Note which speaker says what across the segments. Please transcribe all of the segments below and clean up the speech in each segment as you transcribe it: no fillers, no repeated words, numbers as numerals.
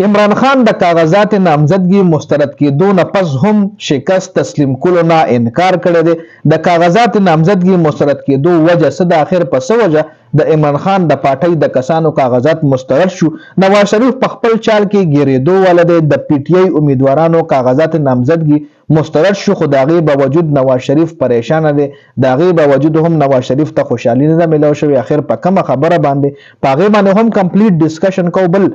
Speaker 1: عمران خان د کاغذات نامزدګي مسترد کېدو نه پس هم شکست تسلیم کولو نه انکار کړی دی. د کاغذات نامزدګي مسترد کېدو وجه څه د اخر په څه وجه د عمران خان د پارټۍ د کسانو کاغذات مسترد شو؟ نواز شریف په خپل چال کې ګیرېدو والا دی. د پی ټی آی امیدوارانو کاغذات نامزدګي مسترد شو، خو د هغې باوجود نواز شریف پریشانه دی. د هغې باوجود هم نواز شریف ته خوشحالي نه ده میلاو شوې. اخر په کومه خبره باندې په هغې باندې هم کمپلیټ ډسکشن کوو. بل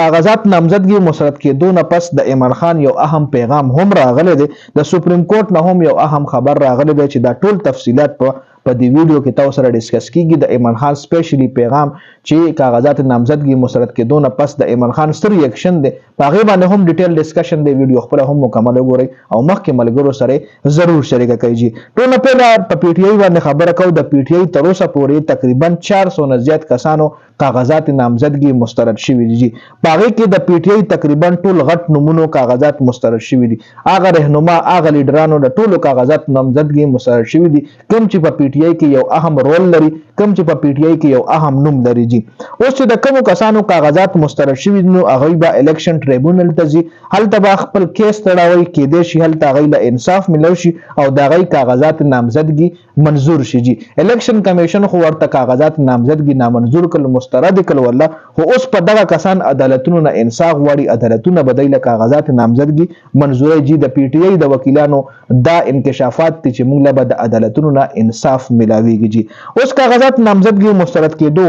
Speaker 1: کاغذات نامزدګي مسترد کېدو نه پس د عمران خان یو اهم پیغام هم راغلی دی. د سپریم کورټ نه هم یو اهم خبر راغلی دی چې دا ټول تفصیلات په دې ویډیو کې تاسو سره ډیسکس کیږي. د عمران خان سپیشلی پیغام چې کاغذات نامزدګي مسترد کېدو نه پس د عمران خان ستر ریاکشن دی، په هغې باندې هم ډیټیل ډسکشن دی. ویډیو خپله هم مکمل وګورئ او مخکې ملګرو سره ضرور شریکه کړئ. ټول نه پهله په پی ټی آی باندې خبره کوو. د پی ټی آی تر اوسه پورې تقریبا 400 نه زیات کسانو کاغذات نامزدګي مسترد شوي دي. په هغې کې د پی ټی آی تقریبا ټول غټ نومونو کاغذات مسترد شوي دي. هغه رهنما هغه لیډرانو د ټولو کاغذات نامزدګي مسترد شوي دي کوم چې په پی ټی آی کې یو اهم رول لري، کوم چې په پی ټی آی کې یو اهم نوم لري. جی اوس چې د کومو کسانو کاغذات مسترد شوي دي نو هغوی به الیکشن ټریبونل ته ځي، هلته به خپل کیس تړاوی، کیدای شي هلته هغوی له انصاف میلاو شي او د هغوی کاغذات نامزدګي منظور شي. جی الیکشن کمیشن خو ورته کاغذات نامزدګي نامنظور کړل، مسترد کړل والله، خو اوس په دغه کسان عدالتونو نه انصاف غواړي، عدالتونه به دوی له کاغذات نامزدګي منظوروي. جی د پی ټی آی د وکیلانو دا انکشافات دي چې موږ له به د عدالتونو نه انصاف میلاویږي. جی اوس کاغذات نامزدګي مسترد کېدو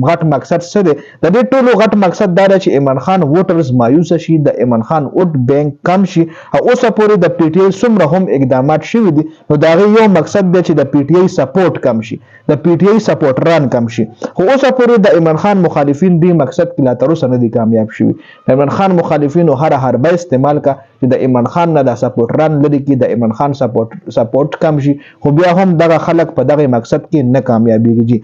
Speaker 1: غټ مقصد څه دی؟ د دې ټولو غټ مقصد دا دی چې عمران خان ووټرز مایوسه شي، د عمران خان ووټ بینک کم شي. او اوسه پورې د پی ټی آی څومره هم اقدامات شوي دي نو د هغې یو مقصد دی چې د پی ټی آی سپورټ کم شي، د پی ټی آی سپورټران کم شي. خو اوسه پورې د عمران خان مخالفین دې مقصد کې لا تر اوسه نه دي کامیاب شوي. د عمران خان مخالفینو هر حربه استعمال کا چې د عمران خان نه د سپورټران لري کې د عمران خان سپورټ کم شي، خو بیا هم دغه خلک په دغه مقصد کې نه کامیابیږي.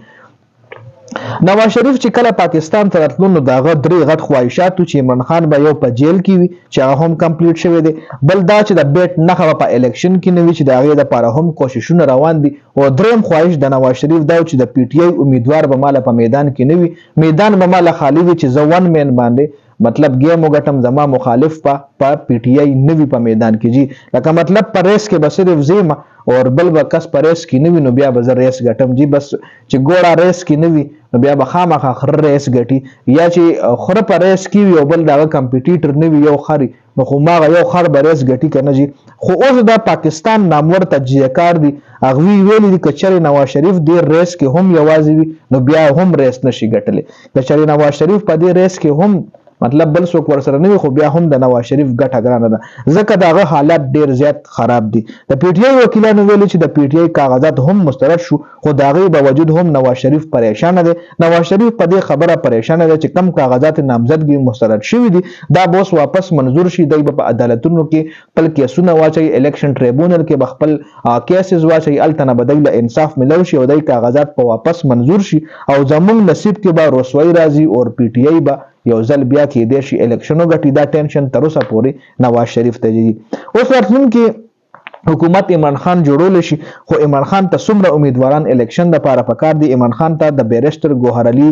Speaker 1: نواز شریف چې کله پاکستان ته راتلو نو د هغه درې غټ خواهشات چې عمران خان به یو په جیل کې وي چې هغه هم کمپلیټ شوی دی، بل دا چې د بیټ نښه په الیکشن کې نه وي چې د هغې دپاره هم کوششونه روان دي، او دریم خواهش د نواز شریف دا چې د پی ټی آی امیدوار به ماله په میدان کې نه وي، میدان به ماله خالی وي چې زه ون مین باندې مطلب گیم وګټم، زما مخالف په پی ټی آی نه وي په میدان کې. جی لکه مطلب په ریس کې به صرف زیم او بل به کس په ریس کې نه وي نو بیا به زه ریس ګټم. جی بس چې ګوړه ریس کې نه وي نو بیا به خامخا خره ریس ګټي، یا چې خره په ریس کې وي او بل د هغه کمپیټیټر نه وي یو خر نو خو ماغه یو خر به ریس ګټي که نه. جي خو اوس د پاکستان نامور تجزیهکار دي، هغوی ویلي دي که چېرې نواز شریف دې ریس کې هم یوازې وي نو بیا هم ریس نشي ګټلی. که چېرې نواز شریف په دې ریس کې هم مطلب بل څوک ورسره نه وي خو بیا هم د نواز شریف ګټه ګرانه ده، ځکه د هغه حالات ډېر زیات خراب دي. د پی ټی آی وکیلانو ویلي چې د پی ټی آی کاغذات هم مسترد شو، خو د هغې باوجود هم نواز شریف پریشانه دی. نواز شریف په دې خبره پریشانه دی چې کم کاغذات نامزدګي مسترد شوي دي دا به اوس واپس منظور شي، دی به په عدالتونو کې خپل کیسونه واچوي، الیکشن ټریبونل کې به خپل کیسز واچوي، هلته نه به دی له انصاف میلاو شي او دی کاغذات په واپس منظور شي او زموږ نصیب کې به رسوایی راځي او پی ټی آی به یو ځل بیا کېدای شي الیکشن وګټي. دا ټینشن تر اوسه پورې نواز شریف ته دي. اوس راتلونکي حکومت عمران خان جوړول شي، خو عمران خان ته څومره امیدواران الیکشن دپاره پکار دي؟ عمران خان ته د بیرسټر ګوهر علي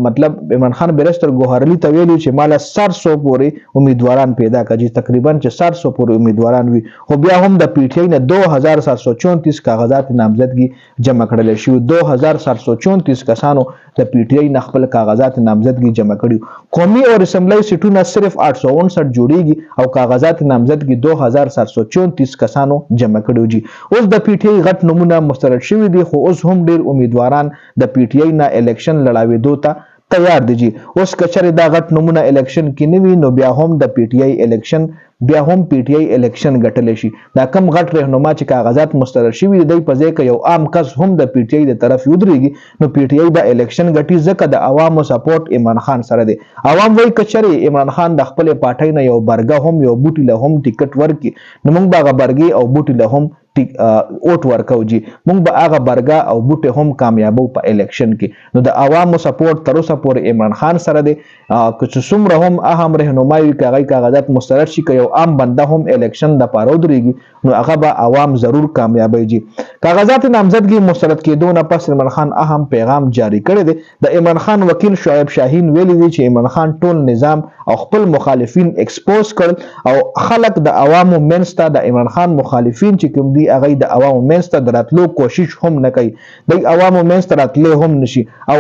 Speaker 1: مطلب عمران خان بیرسټر ګوهر علي ته ویلي چې ماله 700 پورې امیدواران پیدا کړي، تقریبا چې 700 پورې امیدواران وي، خو بیا هم د پی ټی آی نه 2734 کاغذات نامزدګي جمع کړل شي. 2734 کسانو د پی ټی آی نه خپل کاغذات نامزدګي جمع کړي. قومي او اسمبلی سیټونه صرف 859 جوړیږي او کاغذات نامزدګي 2734 کسانو جمع کړو. جی اوس د پی ټی آی غټ نمونه مسترد شوي دي، خو اوس هم ډیر امیدواران د پی ټی آی نه الیکشن لړاوېدو ته تیار دي. جی اوس که چېرې دا غټ نمونه الیکشن کې نه وي نو بیا هم د پی ټی آی الیکشن بیا هم پی ټی آی الیکشن ګټلی شي. دا کم غټ رهنما چې کاغذات مسترد شوي دي دی په ځای که یو عام کس هم د پی ټی آی د طرف ودرېږي نو پی ټی آی به الیکشن ګټي، ځکه د عوامو سپورټ عمران خان سره دی. عوام وایي که چېرې عمران خان د خپلې پارټۍ نه یو برګه هم یو بوټي له هم ټیکټ ورکړي نو موږ به هغه برګې او بوټي له هم اوټ ورکو جی مونږ به هغه برګه او بوټه هم کامیابو په الیکشن کې. نو د عوامو سپورټ تر اوسه پورې عمران خان سره دی که څومره هم اهم رهنمایي کوي کاغذات مسترد شي که یو عام بنده هم الیکشن د پاره ودرېږي نو هغه به عوام ضرور کامیابی جی. کاغذات نامزدګي مسترد کېدو نه پس عمران خان اهم پیغام جاری کړی دی. د عمران خان وکیل شعیب شاهین ویلي دی چې عمران خان ټول نظام او خپل مخالفین ایکسپوز کړل او خلک د عوامو منځ ته د عمران خان مخالفین چې کوم دي هغه د عوامو منځ ته د راتلو کوشش هم نه کوي د عوامو منځ ته راتللی هم نشي او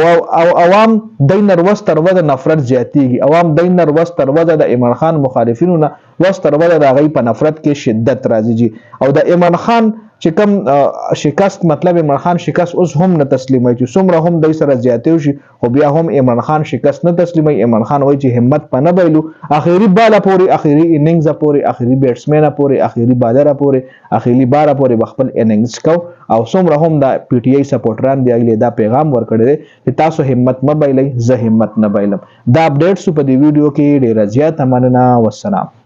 Speaker 1: عوام دی نه ورځ تر ورځه نفرت زیاتیږي. عوام دی نه ورځ تر ورځه د عمران خان مخالفینو نه ورځ تر ورځه د هغوی په نفرت کې شدت راځي جي. او د عمران خان چې کوم شکست مطلب عمران خان شکست اوس هم نه تسلیموي چې څومره هم دی سره زیاتی وشي خو بیا هم عمران خان شکست نه تسلیموي. عمران خان وایي چې همت په نه بایلو اخري باله پورې اخري اننګز پورې اخري بیټسمن پورې اخري بالر پورې اخري بار پورې بخپل اننګز کو او څومره هم د پی ټی آی سپورټران دی اغلی دا پیغام ورکړی دی چې تاسو همت مه بایلئ زه همت نه بایلم. دا اپډیټس په دې ویډیو کې ډیره زیاته مننه. والسلام.